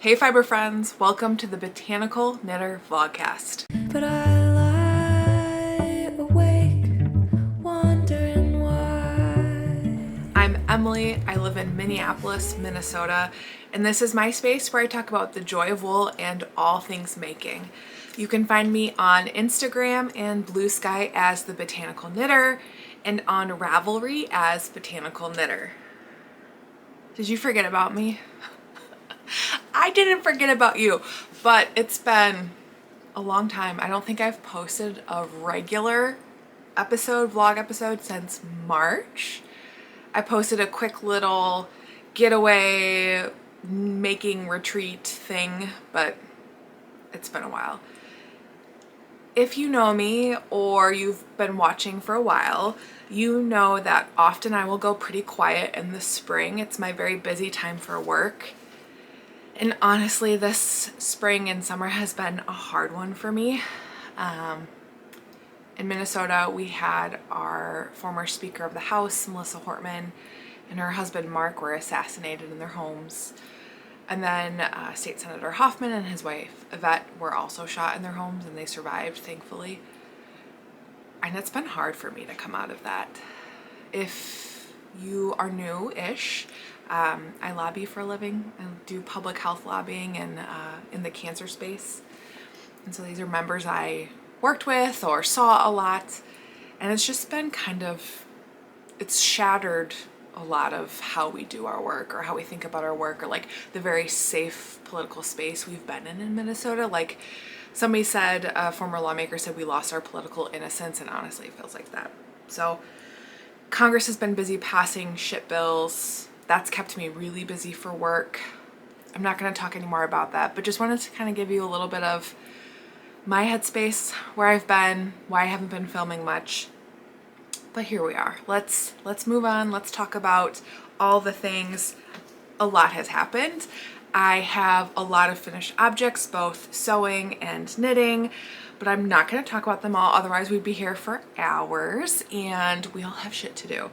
Hey fiber friends, welcome to the Botanical Knitter Vlogcast. But I lie awake, wondering why. I'm Emily, I live in Minneapolis, Minnesota, and this is my space where I talk about the joy of wool and all things making. You can find me on Instagram and Blue Sky as The Botanical Knitter, and on Ravelry as Botanical Knitter. Did you forget about me? I didn't forget about you, but it's been a long time. I don't think I've posted a regular vlog episode since March. I posted a quick little getaway making retreat thing, but it's been a while. If you know me or you've been watching for a while, you know that often I will go pretty quiet in the spring. It's my very busy time for work. And honestly, this spring and summer has been a hard one for me. In Minnesota, we had our former Speaker of the House, Melissa Hortman, and her husband Mark were assassinated in their homes. And then State Senator Hoffman and his wife Yvette were also shot in their homes, and they survived, thankfully. And it's been hard for me to come out of that. If you are new-ish, I lobby for a living. I do public health lobbying in the cancer space. And so these are members I worked with or saw a lot. And it's just been it's shattered a lot of how we do our work or how we think about our work, or like the very safe political space we've been in Minnesota. Like somebody said, a former lawmaker said, we lost our political innocence, and honestly it feels like that. So Congress has been busy passing shit bills. That's kept me really busy for work. I'm not going to talk anymore about that, but just wanted to kind of give you a little bit of my headspace, where I've been, why I haven't been filming much. But here we are. Let's move on. Let's talk about all the things. A lot has happened. I have a lot of finished objects, both sewing and knitting, but I'm not going to talk about them all. Otherwise we'd be here for hours and we all have shit to do.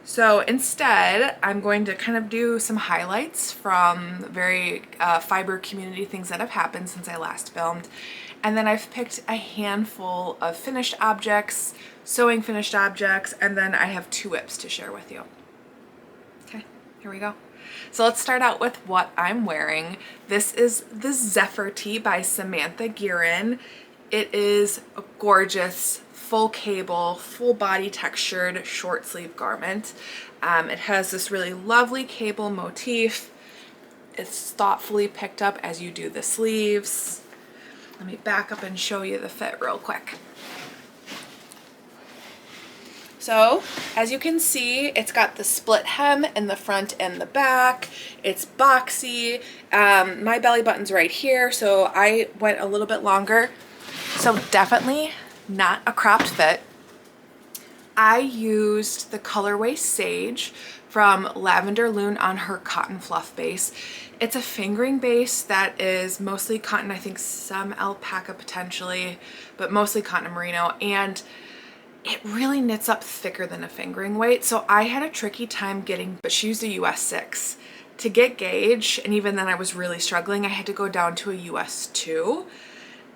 So instead, I'm going to kind of do some highlights from very fiber community things that have happened since I last filmed. And then I've picked a handful of finished objects, sewing finished objects, and then I have 2 whips to share with you. Okay, here we go. So let's start out with what I'm wearing. This is the Zephyr tee by Samantha Guerin. It is a gorgeous full cable, full body textured short sleeve garment. It has this really lovely cable motif. It's thoughtfully picked up as you do the sleeves. Let me back up and show you the fit real quick. So as you can see, it's got the split hem in the front and the back. It's boxy. My belly button's right here, so I went a little bit longer. So definitely not a cropped fit. I used the colorway Sage from Lavender Lune on her cotton fluff base. It's a fingering base that is mostly cotton, I think some alpaca potentially, but mostly cotton and merino, and it really knits up thicker than a fingering weight. So I had a tricky time getting, but she used a US 6. To get gauge, and even then I was really struggling, I had to go down to a US 2.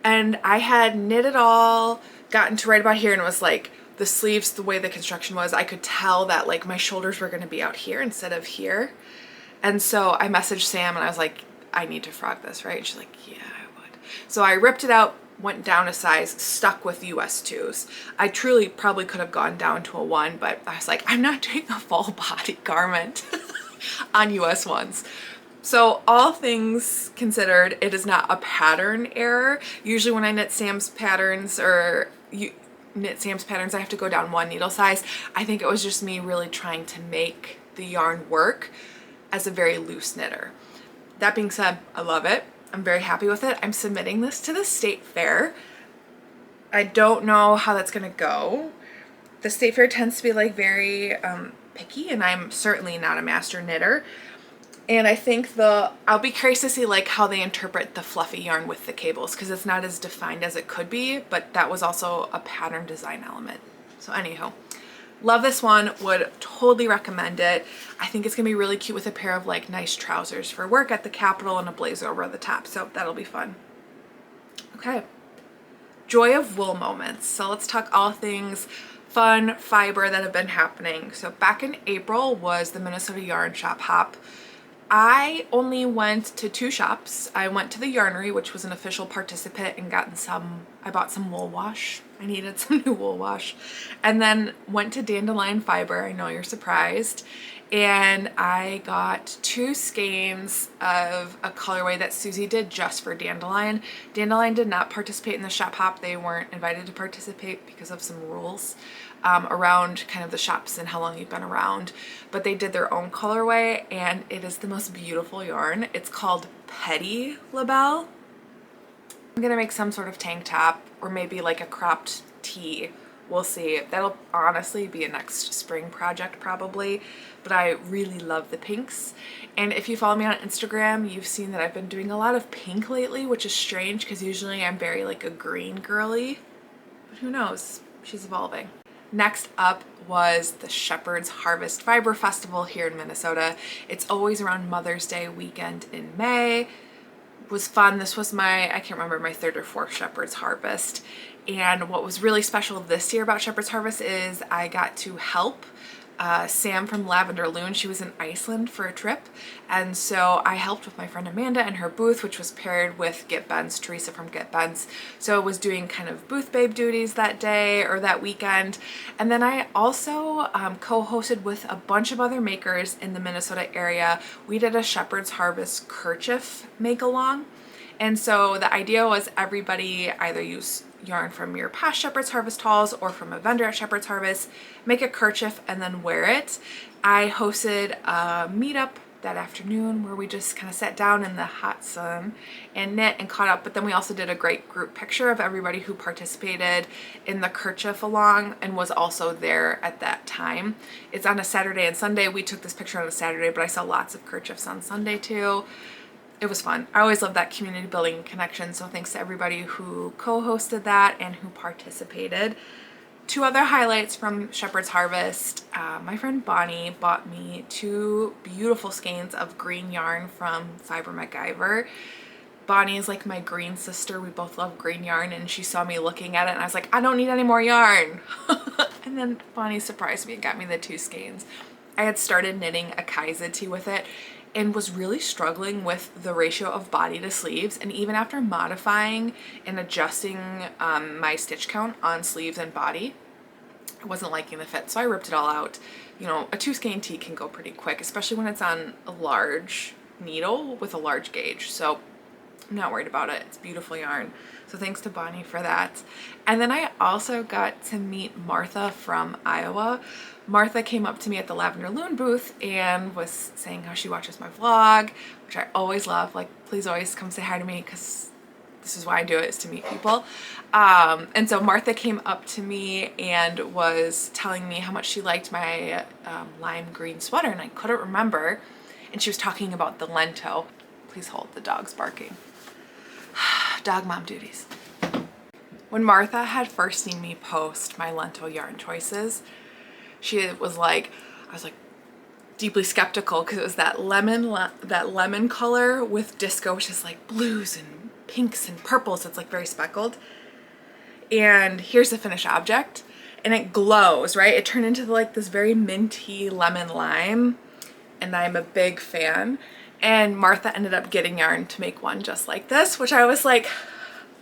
And I had knit it all, gotten to right about here, and it was like the sleeves, the way the construction was, I could tell that like my shoulders were going to be out here instead of here. And so I messaged Sam and I was like, I need to frog this, right? And she's like, yeah, I would. So I ripped it out, went down a size, stuck with US 2s. I truly probably could have gone down to a 1, but I was like, I'm not doing a full body garment on US 1s. So all things considered, it is not a pattern error. Usually when I knit Sam's patterns I have to go down 1 needle size. I think it was just me really trying to make the yarn work as a very loose knitter. That being said, I love it. I'm very happy with it. I'm submitting this to the state fair. I don't know how that's gonna go. The state fair tends to be like very picky, and I'm certainly not a master knitter. And I think I'll be curious to see like how they interpret the fluffy yarn with the cables, because it's not as defined as it could be, but that was also a pattern design element. So anyhow, Love this one, would totally recommend it. I think it's gonna be really cute with a pair of like nice trousers for work at the Capitol and a blazer over the top, so that'll be fun. Okay, joy of wool moments. So let's talk all things fun fiber that have been happening. So back in April was the Minnesota Yarn Shop Hop. I only went to 2 shops. I went to the Yarnery, which was an official participant, and I bought some wool wash. I needed some new wool wash. And then went to Dandelion Fiber. I know you're surprised. And I got 2 skeins of a colorway that Susie did just for Dandelion. Dandelion did not participate in the shop hop. They weren't invited to participate because of some rules around kind of the shops and how long you've been around. But they did their own colorway, and it is the most beautiful yarn. It's called Petty Labelle. I'm gonna make some sort of tank top or maybe like a cropped tee. We'll see. That'll honestly be a next spring project probably, but I really love the pinks. And if you follow me on Instagram, you've seen that I've been doing a lot of pink lately, which is strange because usually I'm very like a green girly, but who knows? She's evolving. Next up was the Shepherd's Harvest Fiber Festival here in Minnesota. It's always around Mother's Day weekend in May. It was fun. This was I can't remember, my 3rd or 4th Shepherd's Harvest. And what was really special this year about Shepherd's Harvest is I got to help Sam from Lavender Lune. She was in Iceland for a trip, and so I helped with my friend Amanda and her booth, which was paired with Get Bentz, Teresa from Get Bentz. So I was doing kind of booth babe duties that day or that weekend. And then I also co-hosted with a bunch of other makers in the Minnesota area. We did a Shepherd's Harvest kerchief make along. And so the idea was everybody either use yarn from your past Shepherd's Harvest hauls or from a vendor at Shepherd's Harvest, make a kerchief and then wear it. I hosted a meetup that afternoon where we just kind of sat down in the hot sun and knit and caught up, but then we also did a great group picture of everybody who participated in the kerchief along and was also there at that time. It's on a Saturday and Sunday. We took this picture on a Saturday, but I saw lots of kerchiefs on Sunday too. It was fun. I always love that community building connection, so thanks to everybody who co-hosted that and who participated. 2 other highlights from Shepherd's Harvest. My friend Bonnie bought me 2 beautiful skeins of green yarn from Fiber MacGyver. Bonnie is like my green sister. We both love green yarn, and she saw me looking at it and I was like, I don't need any more yarn. And then Bonnie surprised me and got me the 2 skeins. I had started knitting a Kaiser tee with it and was really struggling with the ratio of body to sleeves, and even after modifying and adjusting my stitch count on sleeves and body, I wasn't liking the fit, so I ripped it all out. You know, a 2 skein tee can go pretty quick, especially when it's on a large needle with a large gauge, so I'm not worried about it. It's beautiful yarn. So thanks to Bonnie for that. And then I also got to meet Martha from Iowa. Martha came up to me at the Lavender Lune booth and was saying how she watches my vlog, which I always love. Like, please always come say hi to me because this is why I do it, is to meet people. And so Martha came up to me and was telling me how much she liked my lime green sweater, and I couldn't remember. And she was talking about the lento. Please hold, the dog's barking. Dog mom duties. When Martha had first seen me post my lento yarn choices, she was like, I was like deeply skeptical because it was that lemon color with disco, which is like blues and pinks and purples. It's like very speckled. And here's the finished object, and it glows, right? It turned into like this very minty lemon lime, and I'm a big fan. And Martha ended up getting yarn to make one just like this, which I was like,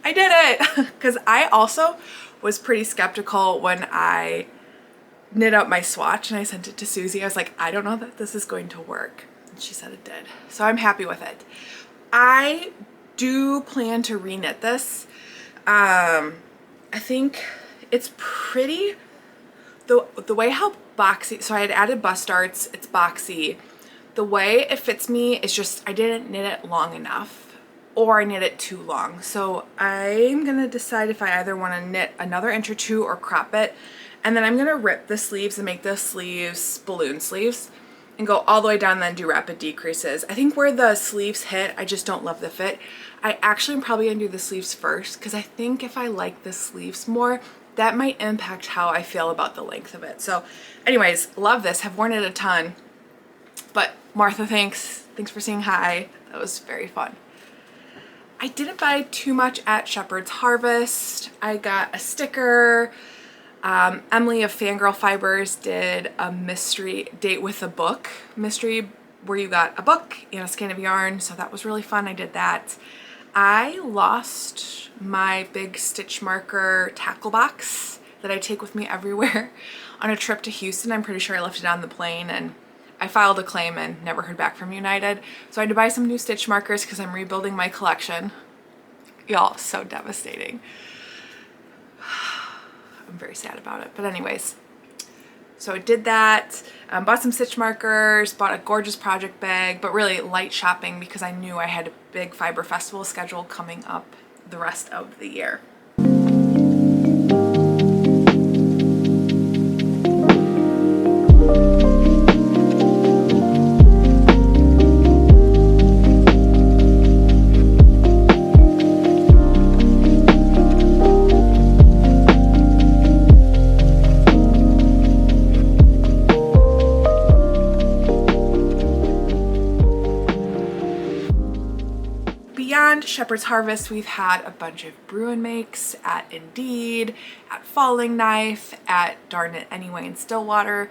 I did it. Because I also was pretty skeptical when I knit up my swatch and I sent it to Susie. I was like, I don't know that this is going to work. And she said it did. So I'm happy with it. I do plan to reknit this. I think it's pretty, the way how boxy, so I had added bust darts, it's boxy. The way it fits me is just I didn't knit it long enough, or I knit it too long. So I'm gonna decide if I either want to knit another inch or 2 or crop it, and then I'm gonna rip the sleeves and make the sleeves balloon sleeves and go all the way down and then do rapid decreases. I think where the sleeves hit, I just don't love the fit. I actually am probably gonna do the sleeves first because I think if I like the sleeves more, that might impact how I feel about the length of it. So anyways, love this, have worn it a ton. But Martha, thanks for saying hi. That was very fun. I didn't buy too much at Shepherd's Harvest. I got a sticker. Emily of Fangirl Fibers did a mystery date with a book mystery where you got a book and a skein of yarn, so that was really fun. I did that. I lost my big stitch marker tackle box that I take with me everywhere on a trip to Houston. I'm pretty sure I left it on the plane, and I filed a claim and never heard back from United. So I had to buy some new stitch markers because I'm rebuilding my collection. Y'all, so devastating. I'm very sad about it. But anyways, so I did that, bought some stitch markers, bought a gorgeous project bag, but really light shopping because I knew I had a big fiber festival schedule coming up the rest of the year. Shepherd's Harvest, we've had a bunch of Bruin makes at Indeed, at Falling Knife, at Darn It Anyway in Stillwater,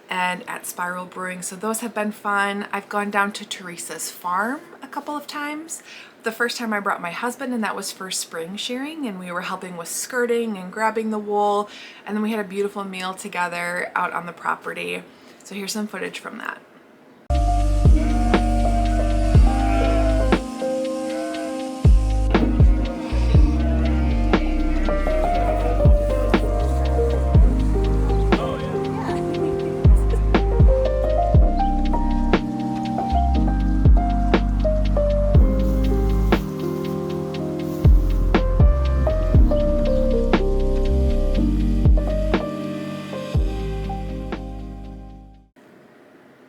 and at Spiral Brewing, so those have been fun. I've gone down to Teresa's farm a couple of times. The first time I brought my husband, and that was for spring shearing, and we were helping with skirting and grabbing the wool, and then we had a beautiful meal together out on the property. So here's some footage from that.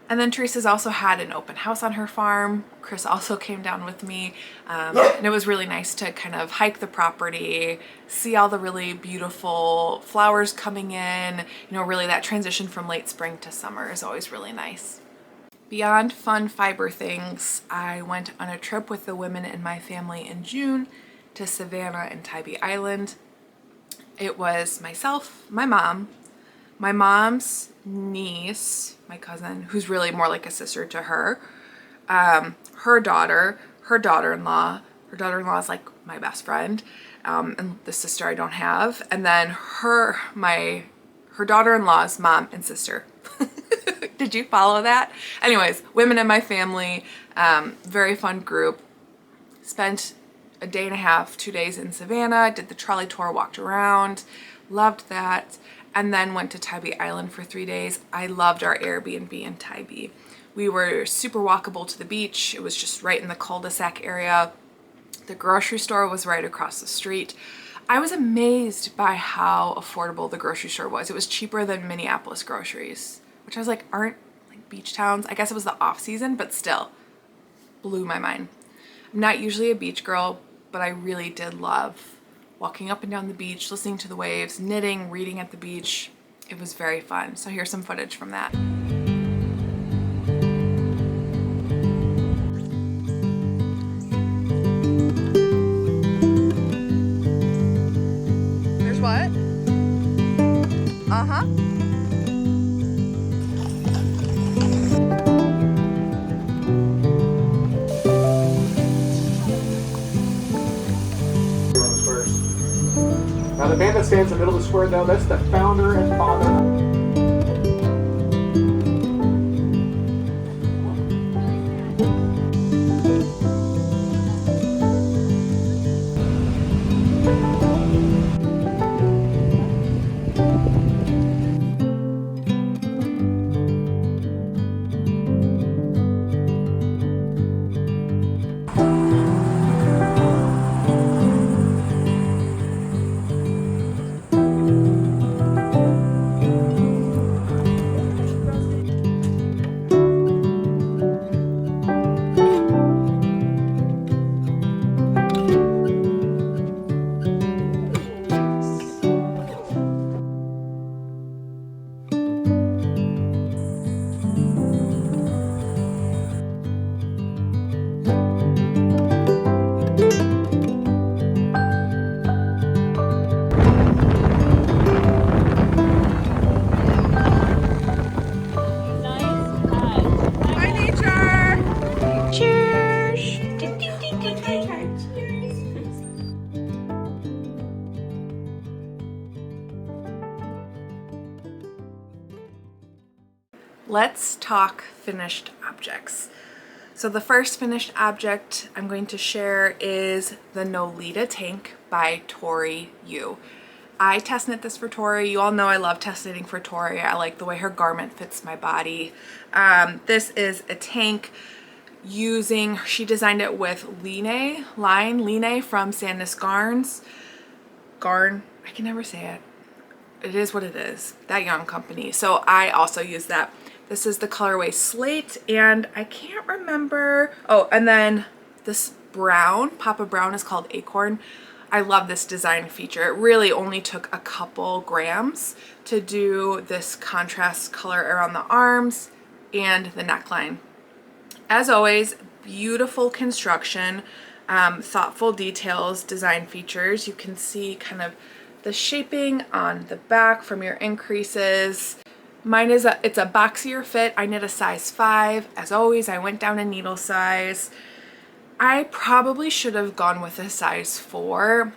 And then Teresa's also had an open house on her farm. Chris also came down with me, and it was really nice to kind of hike the property, see all the really beautiful flowers coming in. You know, really that transition from late spring to summer is always really nice. Beyond fun fiber things, I went on a trip with the women in my family in June to Savannah and Tybee Island. It was myself, my mom, my mom's niece, my cousin, who's really more like a sister to her, her daughter, her daughter-in-law. Her daughter-in-law is like my best friend, and the sister I don't have, and then her daughter-in-law's mom and sister. Did you follow that? Anyways, women in my family, very fun group. Spent a day and a half, 2 days in Savannah, did the trolley tour, walked around, loved that. And then went to Tybee Island for 3 days. I loved our Airbnb in Tybee. We were super walkable to the beach. It was just right in the cul-de-sac area. The grocery store was right across the street. I was amazed by how affordable the grocery store was. It was cheaper than Minneapolis groceries, which I was like, aren't like beach towns? I guess it was the off season, but still blew my mind. I'm not usually a beach girl, but I really did love walking up and down the beach, listening to the waves, knitting, reading at the beach. It was very fun. So here's some footage from that. There's what? Uh-huh. Now the man that stands in the middle of the square, though, that's the founder and father. Let's talk finished objects. So the first finished object I'm going to share is the Nolita tank by Tori U. I test knit this for Tori. You all know I love test knitting for Tori. I like the way her garment fits my body. This is a tank she designed it with Line from Sandness Garn. I can never say it. It is what it is. That yarn company. So I also use that. This is the colorway Slate, and I can't remember. Oh, and then this brown, Papa Brown, is called Acorn. I love this design feature. It really only took a couple grams to do this contrast color around the arms and the neckline. As always, beautiful construction, thoughtful details, design features. You can see kind of the shaping on the back from your increases. Mine is it's a boxier fit. I knit a size 5. As always, I went down a needle size. I probably should have gone with a size 4.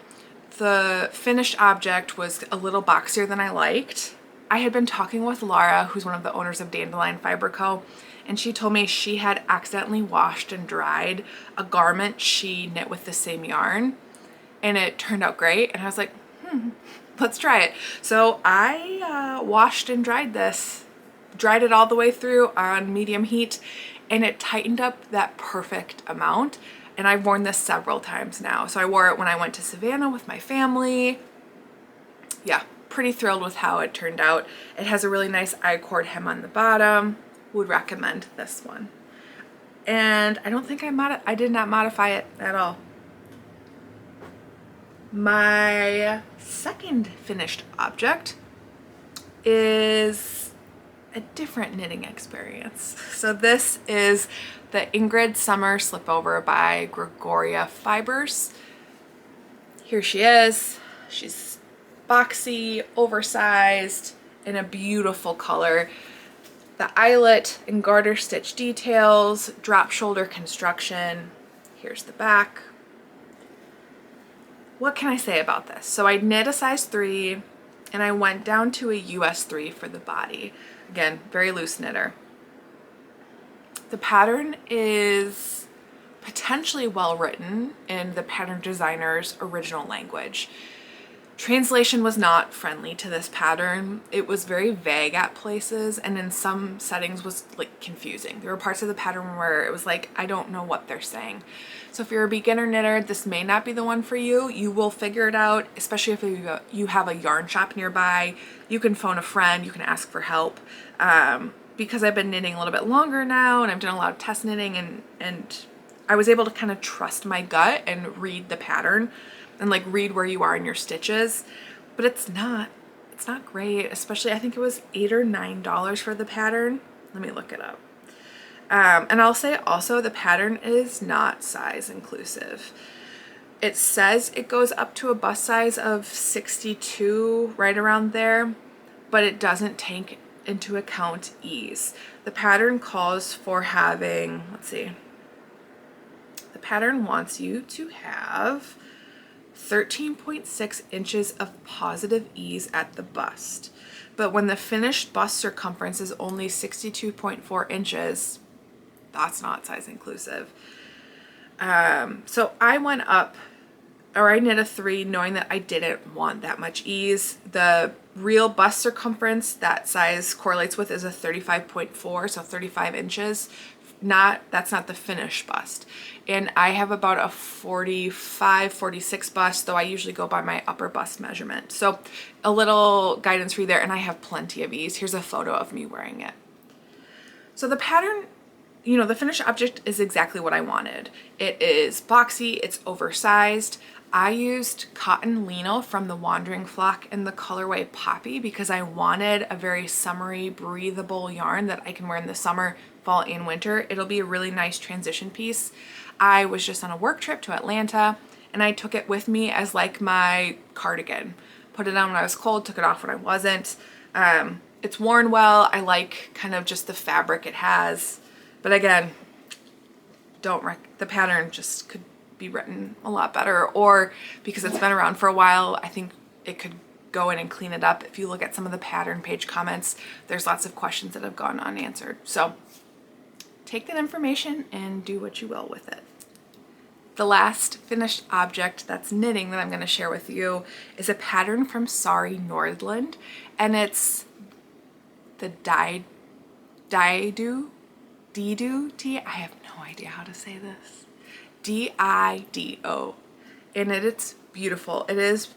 The finished object was a little boxier than I liked. I had been talking with Laura, who's one of the owners of Dandelion Fiber Co., and she told me she had accidentally washed and dried a garment she knit with the same yarn, and it turned out great. And I was like, let's try it. So I washed and dried this, dried it all the way through on medium heat, and it tightened up that perfect amount. And I've worn this several times now. So I wore it when I went to Savannah with my family. Yeah, pretty thrilled with how it turned out. It has a really nice I-cord hem on the bottom. Would recommend this one. And I don't think I did not modify it at all. My second finished object is a different knitting experience. So this is the Ingrid Summer Slipover by Gregoria Fibers. Here she is. She's boxy, oversized, in a beautiful color. The eyelet and garter stitch details, drop shoulder construction. Here's the back. What can I say about this? So I knit a size 3 and I went down to a US 3 for the body. Again, very loose knitter. The pattern is potentially well written in the pattern designer's original language. Translation was not friendly to this pattern. It was very vague at places, and in some settings was like confusing. There were parts of the pattern where it was like, I don't know what they're saying. So if you're a beginner knitter, this may not be the one for you. You will figure it out, especially if you have a yarn shop nearby. You can phone a friend, you can ask for help. Because I've been knitting a little bit longer now and I've done a lot of test knitting, and I was able to kind of trust my gut and read the pattern and like read where you are in your stitches, but it's not great. Especially, I think it was $8 or $9 for the pattern. Let me look it up. And I'll say also the pattern is not size inclusive. It says it goes up to a bust size of 62, right around there, but it doesn't take into account ease. The pattern calls for having, let's see, the pattern wants you to have 13.6 inches of positive ease at the bust. But when the finished bust circumference is only 62.4 inches, that's not size inclusive. So I went up, or I knit a 3 knowing that I didn't want that much ease. The real bust circumference that size correlates with is a 35.4, so 35 inches. That's not the finished bust. And I have about a 45, 46 bust, though I usually go by my upper bust measurement. So a little guidance for you there, and I have plenty of ease. Here's a photo of me wearing it. So the pattern, you know, the finished object is exactly what I wanted. It is boxy, it's oversized. I used cotton Lino from the Wandering Flock in the colorway Poppy because I wanted a very summery, breathable yarn that I can wear in the summer, fall, and winter. It'll be a really nice transition piece. I was just on a work trip to Atlanta and I took it with me as like my cardigan. Put it on when I was cold, took it off when I wasn't. It's worn well. I like kind of just the fabric it has. But again, the pattern just be written a lot better, or because it's been around for a while, I think it could go in and clean it up. If you look at some of the pattern page comments, there's lots of questions that have gone unanswered. So take that information and do what you will with it. The last finished object that's knitting that I'm going to share with you is a pattern from Sorry Nordland, and it's the Dido, I have no idea how to say this, Dido, and it's beautiful. It is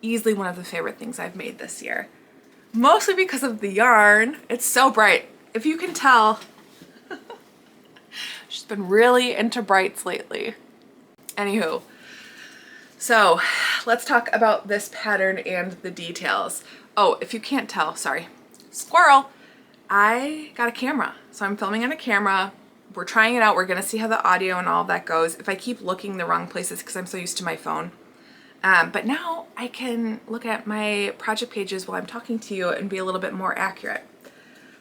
easily one of the favorite things I've made this year, mostly because of the yarn. It's so bright. If you can tell, she's been really into brights lately. Anywho, so let's talk about this pattern and the details. Oh, if you can't tell, sorry, squirrel, I got a camera. So I'm filming on a camera. We're trying it out. We're gonna see how the audio and all of that goes. If I keep looking the wrong places because I'm so used to my phone. But now I can look at my project pages while I'm talking to you and be a little bit more accurate.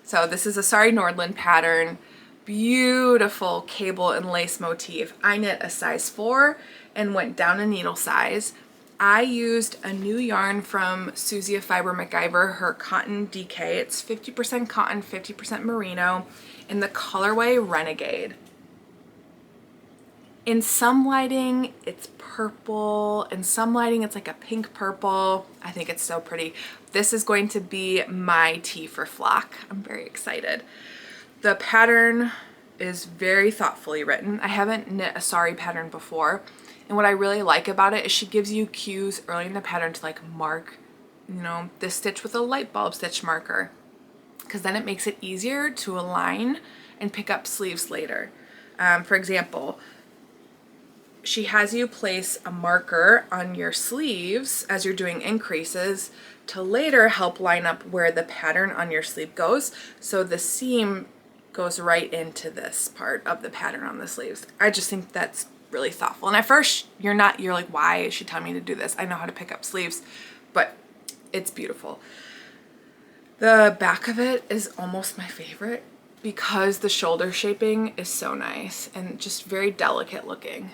So this is a Sorry Nordland pattern. Beautiful cable and lace motif. I knit a size 4 and went down a needle size. I used a new yarn from Susie of Fiber MacGyver, her cotton DK. It's 50% cotton, 50% merino, in the colorway Renegade. In some lighting, it's purple. In some lighting, it's like a pink purple. I think it's so pretty. This is going to be my tee for flock. I'm very excited. The pattern is very thoughtfully written. I haven't knit a Sorry pattern before, and what I really like about it is she gives you cues early in the pattern to like mark, you know, this stitch with a light bulb stitch marker, because then it makes it easier to align and pick up sleeves later. For example, she has you place a marker on your sleeves as you're doing increases to later help line up where the pattern on your sleeve goes, so the seam goes right into this part of the pattern on the sleeves. I just think that's really thoughtful. And at first you're like, why is she telling me to do this? I know how to pick up sleeves, but it's beautiful. The back of it is almost my favorite because the shoulder shaping is so nice and just very delicate looking.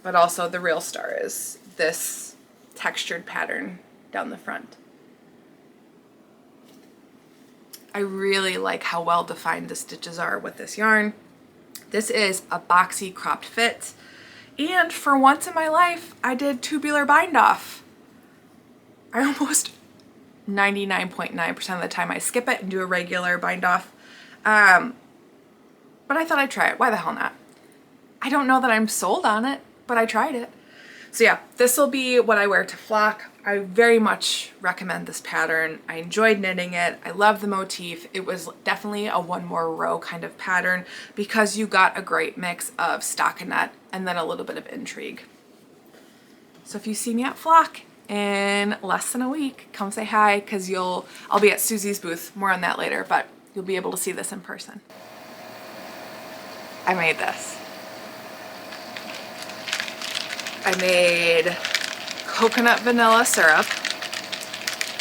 But also the real star is this textured pattern down the front. I really like how well defined the stitches are with this yarn. This is a boxy cropped fit, and for once in my life I did tubular bind off. I almost 99.9% of the time I skip it and do a regular bind off, but I thought I'd try it. Why the hell not? I don't know that I'm sold on it, but I tried it. So yeah, this will be what I wear to flock. I very much recommend this pattern. I enjoyed knitting it. I love the motif. It was definitely a one more row kind of pattern because you got a great mix of stockinette and then a little bit of intrigue. So if you see me at flock in less than a week, come say hi, because I'll be at Susie's booth. More on that later, but you'll be able to see this in person. I made this. I made coconut vanilla syrup,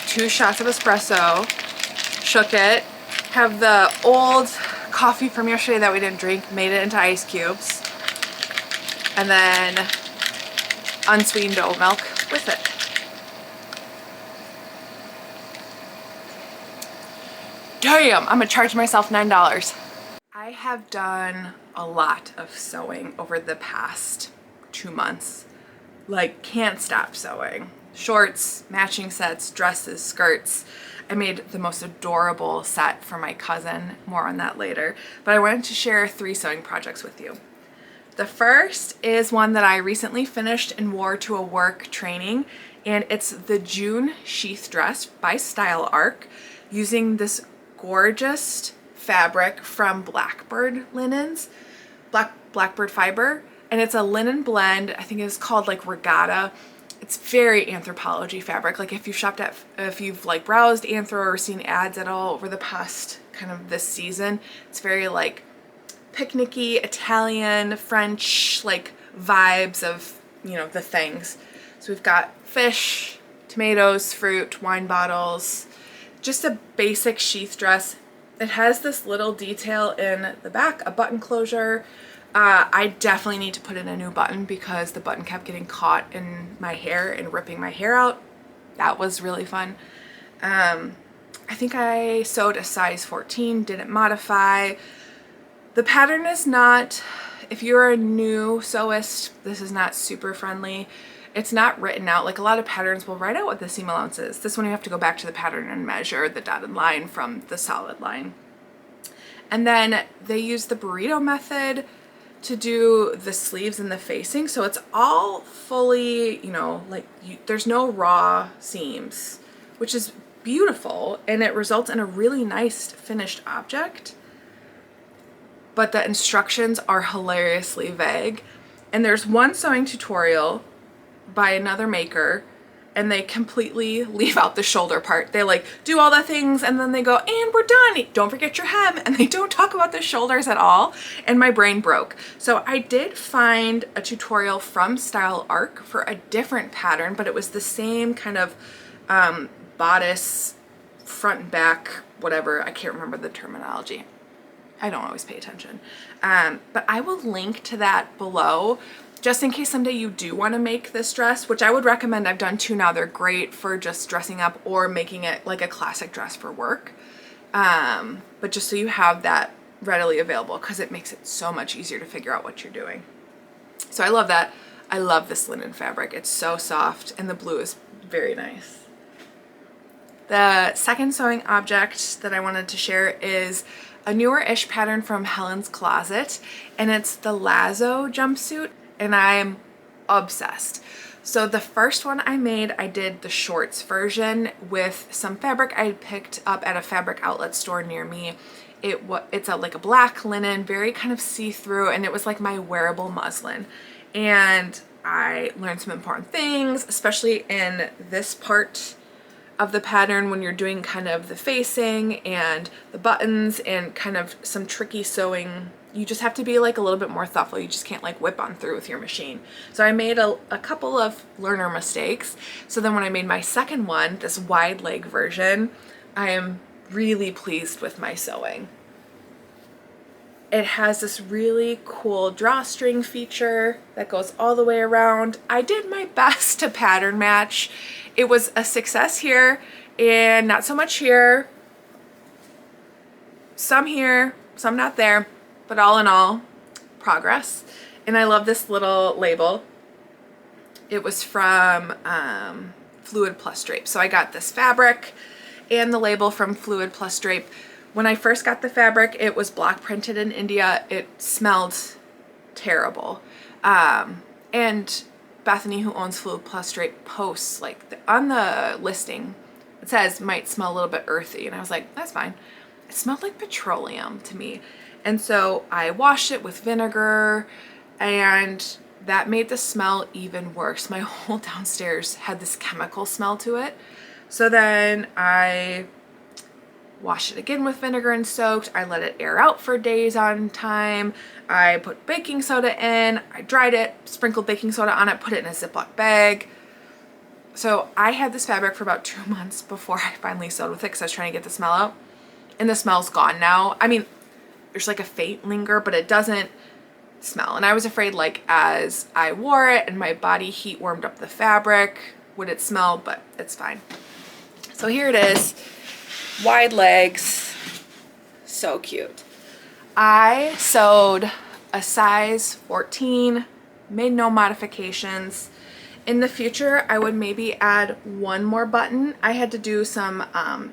2 shots of espresso, shook it, have the old coffee from yesterday that we didn't drink, made it into ice cubes, and then unsweetened oat milk with it. Damn, I'm gonna charge myself $9. I have done a lot of sewing over the past 2 months. Like, can't stop sewing. Shorts, matching sets, dresses, skirts. I made the most adorable set for my cousin. More on that later. But I wanted to share 3 sewing projects with you. The first is one that I recently finished and wore to a work training, and it's the June sheath dress by Style Arc using this gorgeous fabric from Blackbird linens, Blackbird fiber. And it's a linen blend. I think it's called like Regatta. It's very Anthropologie fabric. Like if you've like browsed Anthro or seen ads at all over the past kind of this season, it's very like picnicky, Italian, French, like vibes of, you know, the things. So we've got fish, tomatoes, fruit, wine bottles, just a basic sheath dress. It has this little detail in the back, a button closure, I definitely need to put in a new button because the button kept getting caught in my hair and ripping my hair out. That was really fun. I think I sewed a size 14, didn't modify. The pattern is not, if you're a new sewist, this is not super friendly. It's not written out. Like a lot of patterns will write out what the seam allowance is. This one you have to go back to the pattern and measure the dotted line from the solid line. And then they use the burrito method to do the sleeves and the facing. So it's all fully, you know, like there's no raw seams, which is beautiful. And it results in a really nice finished object. But the instructions are hilariously vague. And there's one sewing tutorial by another maker and they completely leave out the shoulder part. They like do all the things and then they go, and we're done. Don't forget your hem. And they don't talk about the shoulders at all. And my brain broke. So I did find a tutorial from Style Arc for a different pattern, but it was the same kind of bodice, front and back, whatever. I can't remember the terminology. I don't always pay attention. But I will link to that below just in case someday you do want to make this dress, which I would recommend. I've done 2 now. They're great for just dressing up or making it like a classic dress for work. But just so you have that readily available because it makes it so much easier to figure out what you're doing. So I love that. I love this linen fabric. It's so soft and the blue is very nice. The second sewing object that I wanted to share is a newer-ish pattern from Helen's closet, and it's the Lazo jumpsuit, and I'm obsessed. So the first one I made, I did the shorts version with some fabric I picked up at a fabric outlet store near me. It's like a black linen, very kind of see-through, and it was like my wearable muslin. And I learned some important things, especially in this part of the pattern when you're doing kind of the facing and the buttons and kind of some tricky sewing. You just have to be like a little bit more thoughtful. You just can't like whip on through with your machine. So I made a couple of learner mistakes. So then when I made my second one, this wide leg version, I am really pleased with my sewing. It has this really cool drawstring feature that goes all the way around. I did my best to pattern match. It was a success here and not so much here. Some here, some not there, but all in all, progress. And I love this little label. It was from Fluid Plus Drape. So I got this fabric and the label from Fluid Plus Drape. When I first got the fabric, it was block printed in India. It smelled terrible. And Bethany, who owns Fluid Plus Drape, posts like on the listing, it says might smell a little bit earthy. And I was like, that's fine. It smelled like petroleum to me. And so I washed it with vinegar and that made the smell even worse. My whole downstairs had this chemical smell to it. So then I washed it again with vinegar and soaked. I let it air out for days on time. I put baking soda in, I dried it, sprinkled baking soda on it, put it in a Ziploc bag. So I had this fabric for about 2 months before I finally sewed with it because I was trying to get the smell out. And the smell's gone now. I mean, there's like a faint linger, but it doesn't smell. And I was afraid like as I wore it and my body heat warmed up the fabric, would it smell? But it's fine. So here it is. Wide legs, so cute. I sewed a size 14, made no modifications. In the future, I would maybe add one more button. I had to do some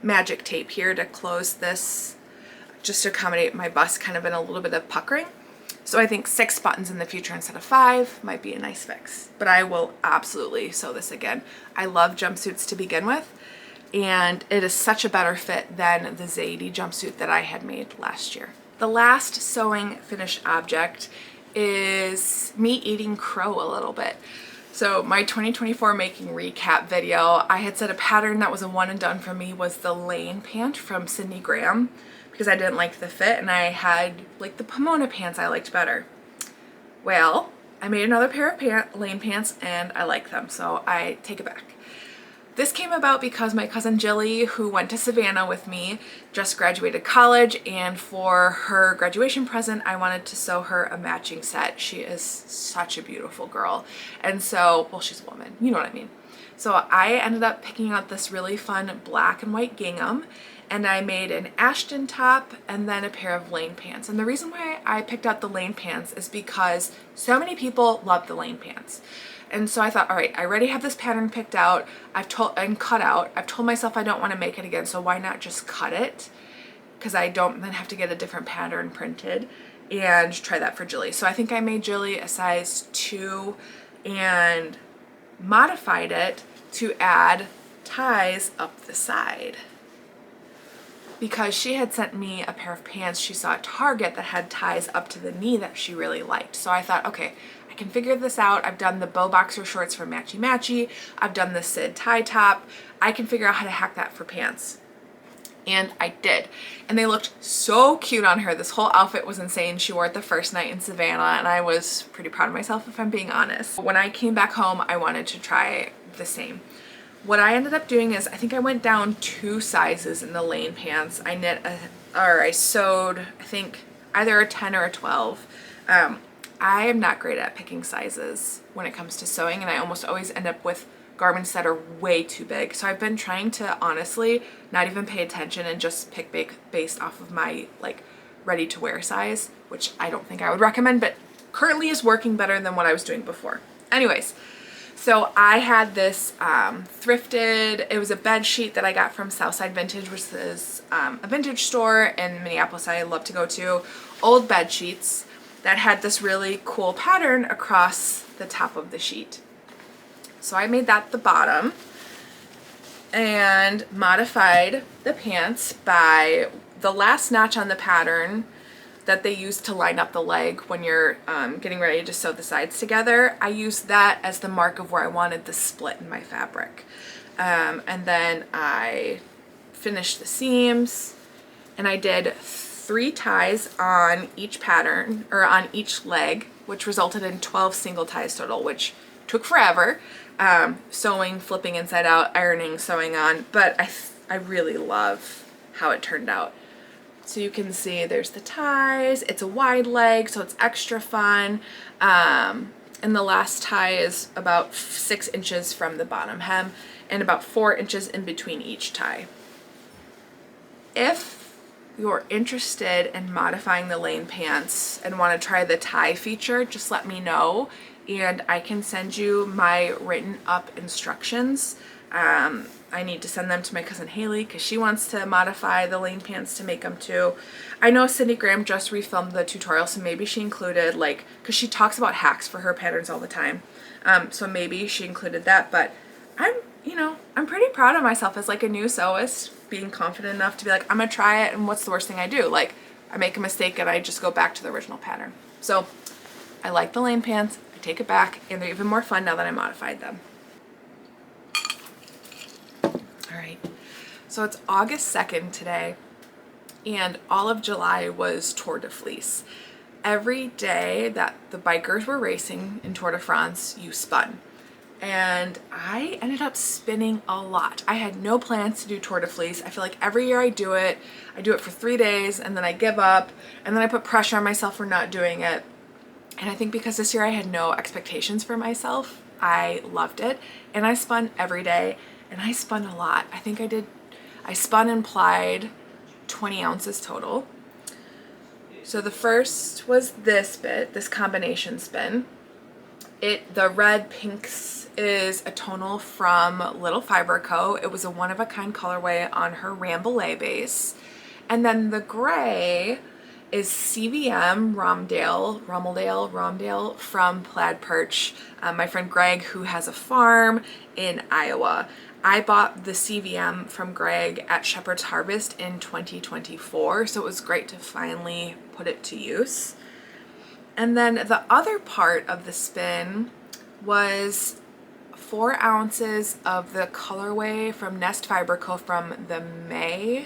magic tape here to close this, just to accommodate my bust kind of in a little bit of puckering. So I think 6 buttons in the future instead of 5 might be a nice fix, but I will absolutely sew this again. I love jumpsuits to begin with. And it is such a better fit than the Zadie jumpsuit that I had made last year. The last sewing finished object is me eating crow a little bit. So my 2024 making recap video, I had said a pattern that was a one and done for me was the Lane pant from Sydney Graham because I didn't like the fit and I had like the Pomona pants I liked better. Well, I made another pair of Lane pants and I like them, so I take it back. This came about because my cousin Jilly, who went to Savannah with me, just graduated college, and for her graduation present, I wanted to sew her a matching set. She is such a beautiful girl. And so, well, she's a woman, you know what I mean. So I ended up picking out this really fun black and white gingham, and I made an Ashton top and then a pair of lane pants. And the reason why I picked out the lane pants is because so many people love the lane pants. And so I thought, all right, I already have this pattern picked out. I've told myself I don't want to make it again, so why not just cut it? Because I don't then have to get a different pattern printed and try that for Jilly. So I think I made Jilly a size 2 and modified it to add ties up the side. Because she had sent me a pair of pants she saw at Target that had ties up to the knee that she really liked. So I thought, okay, I can figure this out. I've done the bow boxer shorts for Matchy Matchy. I've done the Sid tie top. I can figure out how to hack that for pants. And I did. And they looked so cute on her. This whole outfit was insane. She wore it the first night in Savannah, and I was pretty proud of myself, if I'm being honest. When I came back home, I wanted to try the same. What I ended up doing is I think I went down 2 sizes in the lane pants. I sewed, I think, either a 10 or a 12. I am not great at picking sizes when it comes to sewing, and I almost always end up with garments that are way too big. So I've been trying to honestly not even pay attention and just pick based off of my like ready to wear size, which I don't think I would recommend, but currently is working better than what I was doing before. Anyways, so I had this thrifted, it was a bed sheet that I got from Southside Vintage, which is a vintage store in Minneapolis I love to go to. Old bed sheets that had this really cool pattern across the top of the sheet. So I made that the bottom and modified the pants by the last notch on the pattern that they use to line up the leg when you're getting ready to sew the sides together. I used that as the mark of where I wanted the split in my fabric. And then I finished the seams, and I did 3 ties on each pattern, or on each leg, which resulted in 12 single ties total, which took forever. Sewing, flipping inside out, ironing, sewing on, but I really love how it turned out. So you can see there's the ties, it's a wide leg, so it's extra fun. And the last tie is about 6 inches from the bottom hem and about 4 inches in between each tie. If you're interested in modifying the lane pants and want to try the tie feature, just let me know and I can send you my written up instructions. I need to send them to my cousin Haley because she wants to modify the lane pants to make them too. I know Cindy Graham just refilmed the tutorial, so maybe she included, like, because she talks about hacks for her patterns all the time. So maybe she included that, but I'm pretty proud of myself as like a new sewist, being confident enough to be like, I'm gonna try it, and what's the worst thing I do? Like, I make a mistake and I just go back to the original pattern. So I like the lane pants, I take it back, and they're even more fun now that I modified them. Alright, so it's August 2nd today, and all of July was Tour de Fleece. Every day that the bikers were racing in Tour de France, you spun. And I ended up spinning a lot. I had no plans to do Tour de Fleece. I feel like every year I do it for 3 days, and then I give up, and then I put pressure on myself for not doing it. And I think because this year I had no expectations for myself, I loved it, and I spun every day, and I spun a lot. I think I spun and plied 20 ounces total. So the first was this bit, this combination spin. The red pinks is a tonal from Little Fiber Co. It was a one-of-a-kind colorway on her Rambouillet base. And then the gray is CVM Romdale from Plaid Perch. My friend Greg, who has a farm in Iowa. I bought the CVM from Greg at Shepherd's Harvest in 2024, so it was great to finally put it to use. And then the other part of the spin was 4 ounces of the colorway from Nest Fiber Co. from the May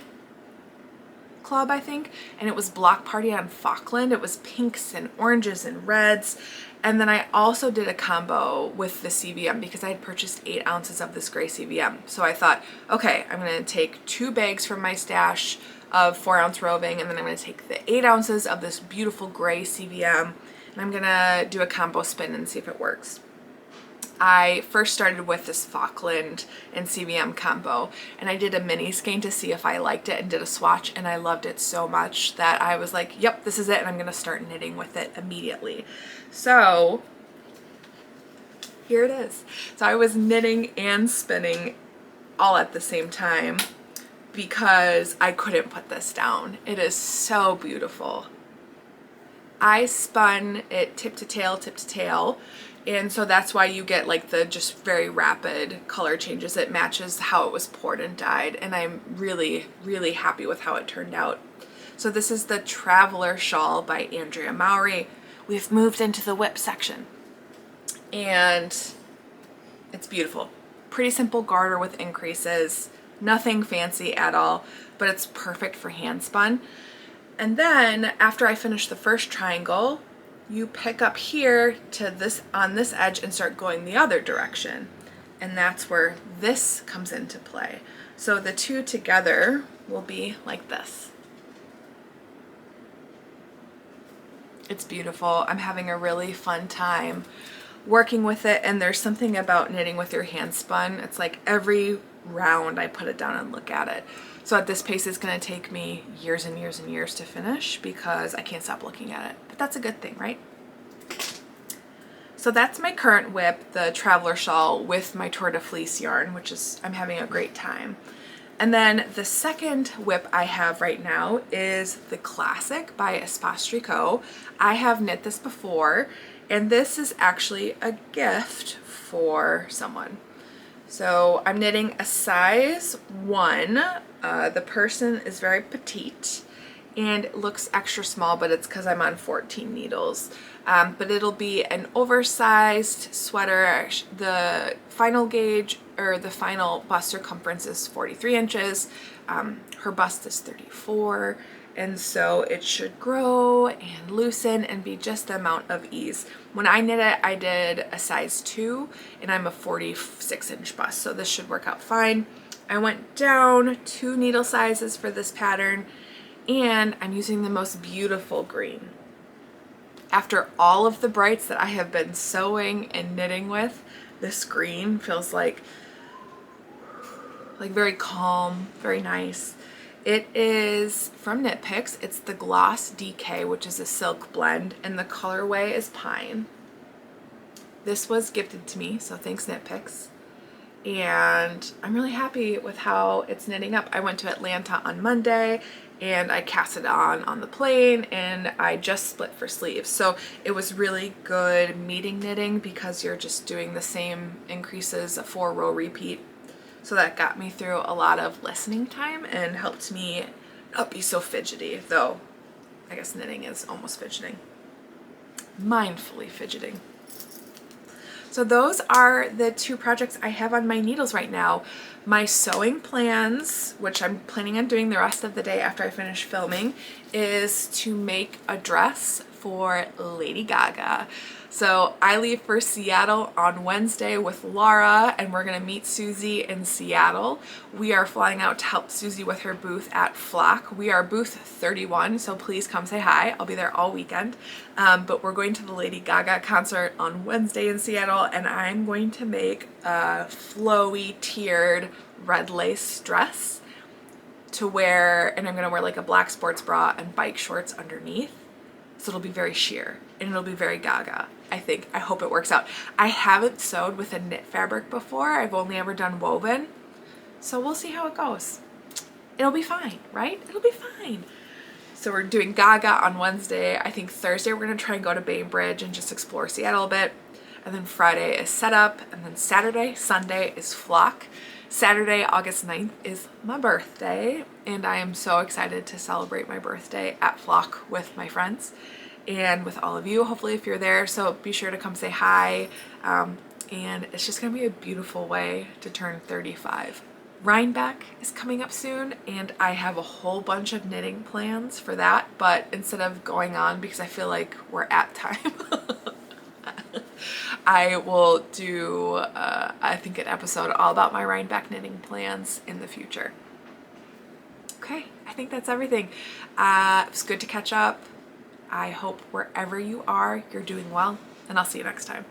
Club, I think, and it was Block Party on Falkland. It was pinks and oranges and reds, And then I also did a combo with the CVM because I had purchased 8 ounces of this gray CVM. So I thought, okay, I'm going to take 2 bags from my stash of 4-ounce roving, and then I'm going to take the 8 ounces of this beautiful gray CVM, and I'm going to do a combo spin and see if it works. I first started with this Falkland and CVM combo, and I did a mini skein to see if I liked it and did a swatch, and I loved it so much that I was like, yep, this is it, and I'm going to start knitting with it immediately. So here it is. So I was knitting and spinning all at the same time because I couldn't put this down. It is so beautiful. I spun it tip to tail, and so that's why you get like the just very rapid color changes. It matches how it was poured and dyed, and I'm really, really happy with how it turned out. So this is the Traveler Shawl by Andrea Mowry. We've moved into the whip section, and it's beautiful. Pretty simple garter with increases, nothing fancy at all, but it's perfect for hand spun. And then after I finish the first triangle, you pick up here to this on this edge and start going the other direction. And that's where this comes into play. So the two together will be like this. It's beautiful. I'm having a really fun time working with it, and there's something about knitting with your hand spun. It's like every round I put it down and look at it. So at this pace, it's going to take me years and years and years to finish because I can't stop looking at it. But that's a good thing, right? So that's my current whip, the Traveler Shawl with my Tour de Fleece yarn, which is, I'm having a great time. And then the second whip I have right now is the Classic by Espace Tricot. I have knit this before, and this is actually a gift for someone. So I'm knitting a size 1. The person is very petite and it looks extra small, but it's because I'm on 14 needles. But it'll be an oversized sweater. The final gauge, or the final bust circumference, is 43 inches. Her bust is 34. And so it should grow and loosen and be just the amount of ease. When I knit it, I did a size 2, and I'm a 46-inch bust, so this should work out fine. I went down 2 needle sizes for this pattern, and I'm using the most beautiful green. After all of the brights that I have been sewing and knitting with, this green feels like very calm, very nice. It is from Knit Picks. It's the Gloss DK, which is a silk blend, and the colorway is Pine. This was gifted to me, so thanks Knit Picks. And I'm really happy with how it's knitting up. I went to Atlanta on Monday, and I cast it on the plane, and I just split for sleeves. So it was really good meeting knitting because you're just doing the same increases, a 4-row repeat. So that got me through a lot of listening time and helped me not be so fidgety, though I guess knitting is almost fidgeting. Mindfully fidgeting. So those are the 2 projects I have on my needles right now. My sewing plans, which I'm planning on doing the rest of the day after I finish filming, is to make a dress for Lady Gaga. So I leave for Seattle on Wednesday with Laura, and we're gonna meet Susie in Seattle. We are flying out to help Susie with her booth at Flock. We are booth 31, so please come say hi. I'll be there all weekend. But we're going to the Lady Gaga concert on Wednesday in Seattle, and I'm going to make a flowy, tiered red lace dress to wear, and I'm gonna wear like a black sports bra and bike shorts underneath. So it'll be very sheer, and it'll be very Gaga, I think. I hope it works out. I haven't sewed with a knit fabric before. I've only ever done woven. So we'll see how it goes. It'll be fine, right? It'll be fine. So we're doing Gaga on Wednesday. I think Thursday we're gonna try and go to Bainbridge and just explore Seattle a bit. And then Friday is setup, and then Saturday, Sunday is Flock. Saturday, August 9th is my birthday, and I am so excited to celebrate my birthday at Flock with my friends and with all of you, hopefully, if you're there. So be sure to come say hi, and it's just gonna be a beautiful way to turn 35. Rhinebeck is coming up soon, and I have a whole bunch of knitting plans for that, but instead of going on, because I feel like we're at time, I will do, I think, an episode all about my Rhinebeck knitting plans in the future. Okay, I think that's everything. It was good to catch up. I hope wherever you are, you're doing well, and I'll see you next time.